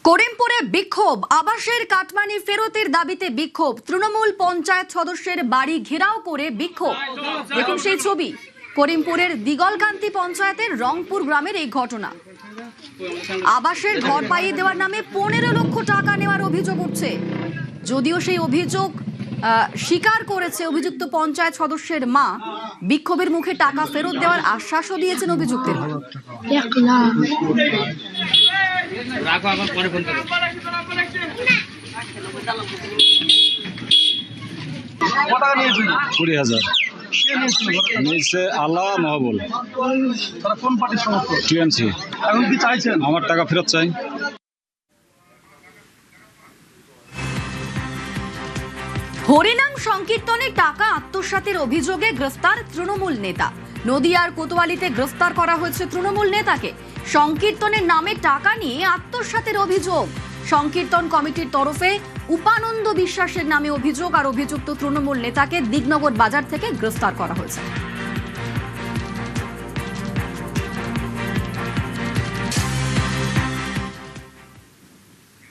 করিমপুরে বিক্ষোভ, আবাসের কাটমানি ফেরতের দাবিতে বিক্ষোভ। তৃণমূল পঞ্চায়েত সদস্যের বাড়ি ঘেরাও করে বিক্ষোভ। দেখুন সেই ছবি। করিমপুরের দিগলকান্তি পঞ্চায়েতের রংপুর গ্রামের এই ঘটনা। আবাসের ঘর পাইয়ে দেওয়ার নামে 15 লক্ষ টাকা নেওয়ার অভিযোগ উঠছে। যদিও সেই অভিযোগ স্বীকার করেছে অভিযুক্ত পঞ্চায়েত সদস্যের মা, বিক্ষোভের মুখে টাকা ফেরত দেওয়ার আশ্বাসও দিয়েছেন অভিযুক্তের মা। আল্লাহ মহাবল কোন পার্টির সমর্থক? টিএমসি। এখন কি চাইছেন? আমার টাকা ফেরত চাই। হরিনাম সংকীর্তনে টাকা আত্মসাতের অভিযোগে গ্রেফতার তৃণমূল নেতা। নদিয়ার কোতোয়ালিতে গ্রেফতার করা হয়েছে তৃণমূল নেতাকে। সংকীর্তনের নামে টাকা নিয়ে আত্মসাতের অভিযোগ। সংকীর্তন কমিটির তরফে উপানন্দ বিশ্বাসের নামে অভিযোগ, আর অভিযুক্ত তৃণমূল নেতাকে দিগনগর বাজার থেকে গ্রেফতার করা হয়েছে।